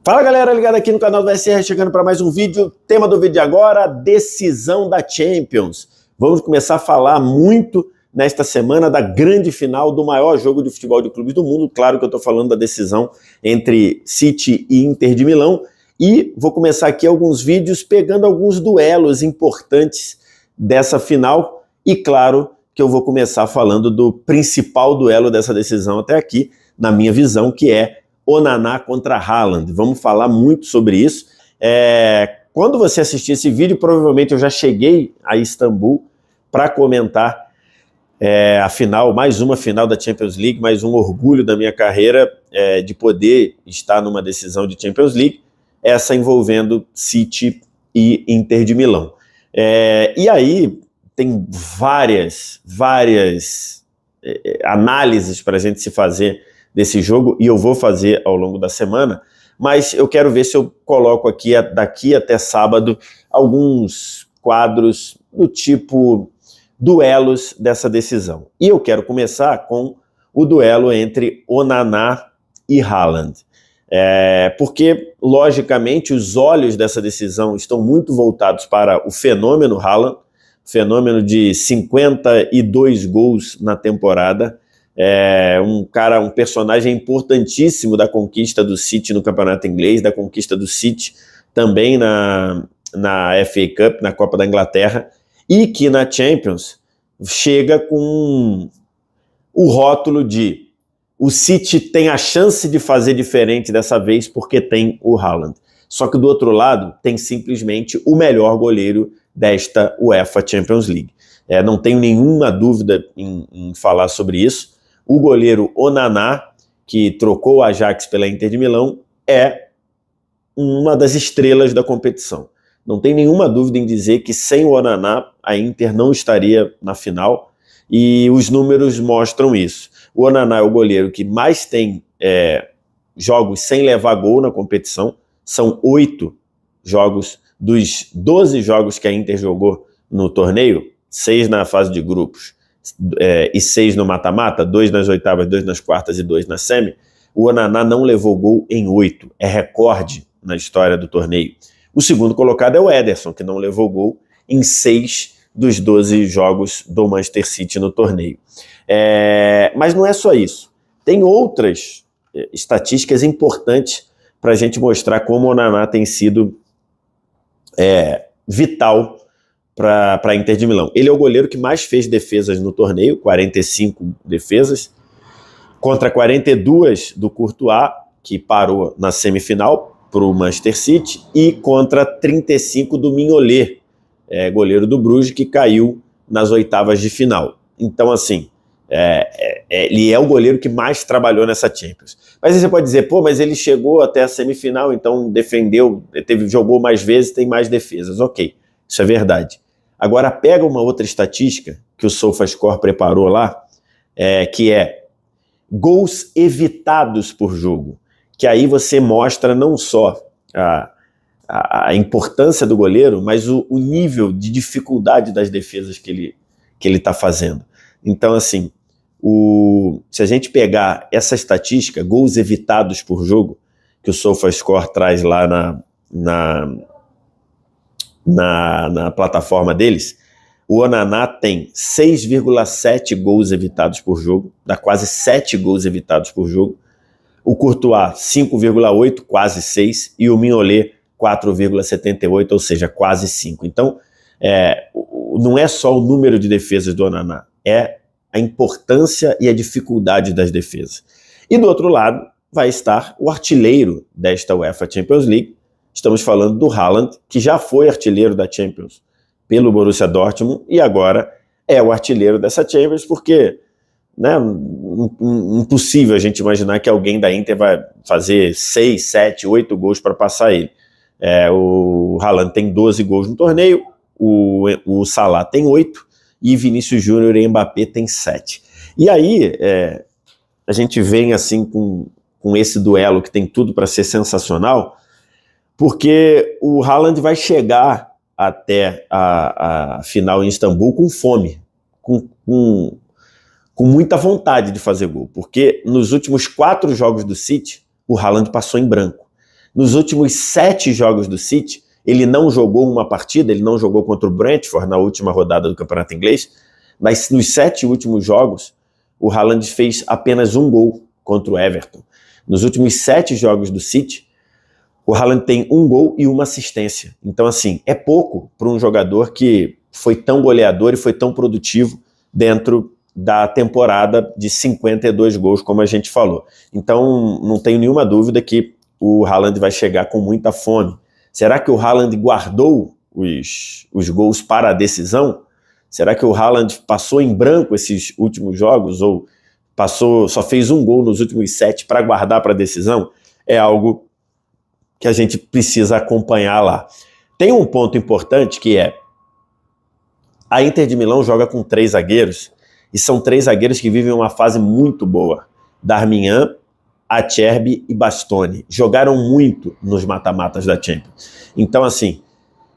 Fala galera, ligado aqui no canal do SR, chegando para mais um vídeo. Tema do vídeo agora, decisão da Champions. Vamos começar a falar muito nesta semana da grande final do maior jogo de futebol de clubes do mundo. Claro que eu estou falando da decisão entre City e Inter de Milão. E vou começar aqui alguns vídeos pegando alguns duelos importantes dessa final. E claro que eu vou começar falando do principal duelo dessa decisão até aqui, na minha visão, que é Onana contra Haaland. Vamos falar muito sobre isso. Quando você assistir esse vídeo, provavelmente eu já cheguei a Istambul para comentar a final, mais uma final da Champions League, mais um orgulho da minha carreira de poder estar numa decisão de Champions League, essa envolvendo City e Inter de Milão. E aí tem várias análises para a gente se fazer desse jogo, e eu vou fazer ao longo da semana, mas eu quero ver se eu coloco aqui, daqui até sábado, alguns quadros do tipo duelos dessa decisão. E eu quero começar com o duelo entre Onana e Haaland. Porque, logicamente, os olhos dessa decisão estão muito voltados para o fenômeno Haaland, fenômeno de 52 gols na temporada, um personagem importantíssimo da conquista do City no campeonato inglês, da conquista do City também na FA Cup, na Copa da Inglaterra, e que na Champions chega com o rótulo de o City tem a chance de fazer diferente dessa vez porque tem o Haaland. Só que do outro lado tem simplesmente o melhor goleiro desta UEFA Champions League. Não tenho nenhuma dúvida em falar sobre isso. O goleiro Onana, que trocou o Ajax pela Inter de Milão, é uma das estrelas da competição. Não tem nenhuma dúvida em dizer que sem o Onana a Inter não estaria na final, e os números mostram isso. O Onana é o goleiro que mais tem jogos sem levar gol na competição, são 8 jogos dos 12 jogos que a Inter jogou no torneio, 6 na fase de grupos, e 6 no mata-mata, 2 nas oitavas, 2 nas quartas e 2 na semi. O Onana não levou gol em 8, é recorde na história do torneio. O segundo colocado é o Ederson, que não levou gol em 6 dos 12 jogos do Manchester City no torneio. Mas não é só isso, tem outras estatísticas importantes para a gente mostrar como o Onana tem sido vital para a Inter de Milão. Ele é o goleiro que mais fez defesas no torneio, 45 defesas, contra 42 do Courtois, que parou na semifinal para o Manchester City, e contra 35 do Mignolet, goleiro do Bruges, que caiu nas oitavas de final. Então, assim, ele é o goleiro que mais trabalhou nessa Champions. Mas aí você pode dizer, mas ele chegou até a semifinal, então defendeu, jogou mais vezes, tem mais defesas. Ok, isso é verdade. Agora pega uma outra estatística que o SofaScore preparou lá, que é gols evitados por jogo, que aí você mostra não só a importância do goleiro, mas o nível de dificuldade das defesas que ele está fazendo. Então, assim, se a gente pegar essa estatística, gols evitados por jogo, que o SofaScore traz lá na plataforma deles, o Onana tem 6,7 gols evitados por jogo, dá quase 7 gols evitados por jogo. O Courtois, 5,8, quase 6, e o Mignolet, 4,78, ou seja, quase 5. Então, não é só o número de defesas do Onana, é a importância e a dificuldade das defesas. E do outro lado, vai estar o artilheiro desta UEFA Champions League. Estamos falando do Haaland, que já foi artilheiro da Champions pelo Borussia Dortmund e agora é o artilheiro dessa Champions, porque impossível a gente imaginar que alguém da Inter vai fazer 6, 7, 8 gols para passar ele. O Haaland tem 12 gols no torneio, o Salah tem 8 e Vinícius Júnior e Mbappé tem 7. E aí a gente vem assim com esse duelo que tem tudo para ser sensacional, porque o Haaland vai chegar até a final em Istambul com fome, com muita vontade de fazer gol, porque nos últimos 4 jogos do City, o Haaland passou em branco. Nos últimos 7 jogos do City, ele não jogou uma partida, ele não jogou contra o Brentford na última rodada do Campeonato Inglês, mas nos 7 últimos jogos, o Haaland fez apenas um gol contra o Everton. Nos últimos 7 jogos do City, o Haaland tem um gol e uma assistência. Então, assim, é pouco para um jogador que foi tão goleador e foi tão produtivo dentro da temporada de 52 gols, como a gente falou. Então, não tenho nenhuma dúvida que o Haaland vai chegar com muita fome. Será que o Haaland guardou os gols para a decisão? Será que o Haaland passou em branco esses últimos jogos ou só fez um gol nos últimos 7 para guardar para a decisão? É algo que a gente precisa acompanhar lá. Tem um ponto importante que é a Inter de Milão joga com 3 zagueiros e são 3 zagueiros que vivem uma fase muito boa. Darmian, Acerbi e Bastoni. Jogaram muito nos mata-matas da Champions. Então, assim,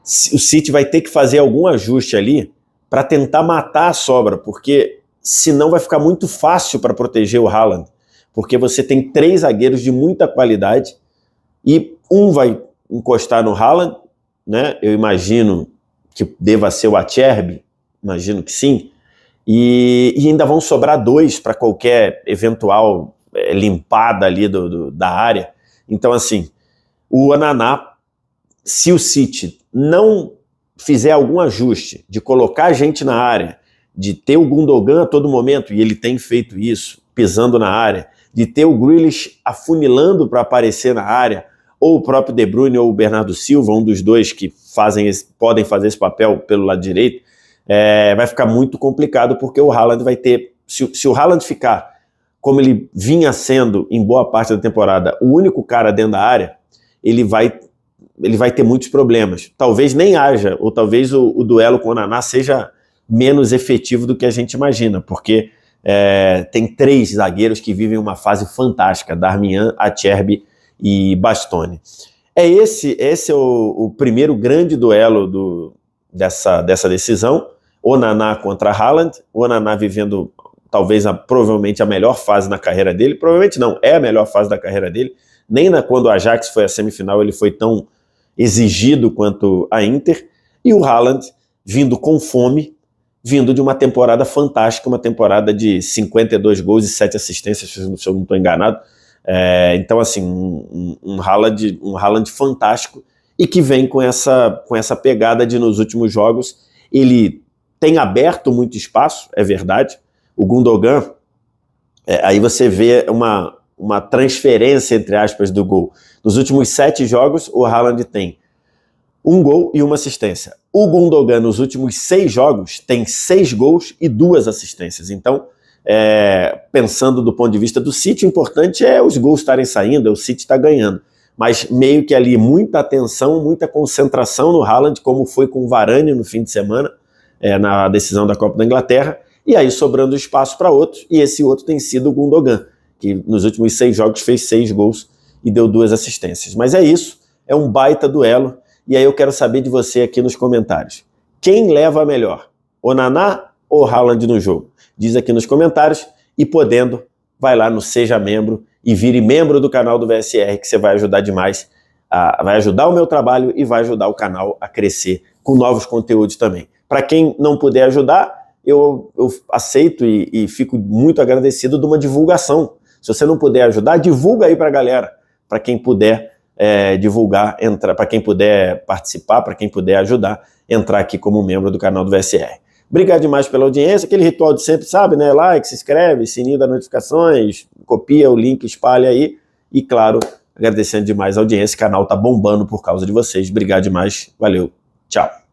o City vai ter que fazer algum ajuste ali para tentar matar a sobra, porque senão vai ficar muito fácil para proteger o Haaland, porque você tem 3 zagueiros de muita qualidade e um vai encostar no Haaland, né? Eu imagino que deva ser o Acerbi, imagino que sim, e ainda vão sobrar 2 para qualquer eventual limpada ali da área. Então, assim, o Onaná, se o City não fizer algum ajuste de colocar gente na área, de ter o Gundogan a todo momento, e ele tem feito isso, pisando na área, de ter o Grealish afunilando para aparecer na área, ou o próprio De Bruyne ou o Bernardo Silva, um dos dois que podem fazer esse papel pelo lado direito, vai ficar muito complicado, porque o Haaland vai ter, se o Haaland ficar como ele vinha sendo em boa parte da temporada, o único cara dentro da área, ele vai ter muitos problemas. Talvez nem haja, ou talvez o duelo com o Onaná seja menos efetivo do que a gente imagina, porque tem 3 zagueiros que vivem uma fase fantástica, Darmian, Acerbi e Bastoni. Esse é o primeiro grande duelo dessa decisão, Onaná contra Haaland, o Onaná vivendo talvez provavelmente a melhor fase na carreira dele, provavelmente não, é a melhor fase da carreira dele, nem quando o Ajax foi à semifinal ele foi tão exigido quanto a Inter, e o Haaland vindo com fome, vindo de uma temporada fantástica, uma temporada de 52 gols e 7 assistências, se eu não estou enganado. Então, assim, um Haaland fantástico e que vem com essa pegada de, nos últimos jogos, ele tem aberto muito espaço, é verdade. O Gundogan, aí você vê uma transferência, entre aspas, do gol. Nos últimos 7 jogos, o Haaland tem um gol e uma assistência. O Gundogan, nos últimos 6 jogos, tem 6 gols e 2 assistências. Então, pensando do ponto de vista do City, o importante é os gols estarem saindo, o City está ganhando. Mas meio que ali muita atenção, muita concentração no Haaland, como foi com o Varane no fim de semana, na decisão da Copa da Inglaterra, e aí sobrando espaço para outros, e esse outro tem sido o Gundogan, que nos últimos 6 jogos fez 6 gols e deu 2 assistências. Mas é isso, é um baita duelo, e aí eu quero saber de você aqui nos comentários. Quem leva a melhor? Onaná ou Haaland no jogo? Diz aqui nos comentários, e podendo, vai lá no Seja Membro e vire membro do canal do VSR, que você vai ajudar demais, vai ajudar o meu trabalho e vai ajudar o canal a crescer com novos conteúdos também. Para quem não puder ajudar, eu aceito e fico muito agradecido de uma divulgação. Se você não puder ajudar, divulga aí para a galera, para quem puder divulgar, para quem puder participar, para quem puder ajudar, entrar aqui como membro do canal do VSR. Obrigado demais pela audiência, aquele ritual de sempre, sabe, né? Like, se inscreve, sininho das notificações, copia o link, espalha aí. E claro, agradecendo demais a audiência, o canal tá bombando por causa de vocês. Obrigado demais, valeu, tchau.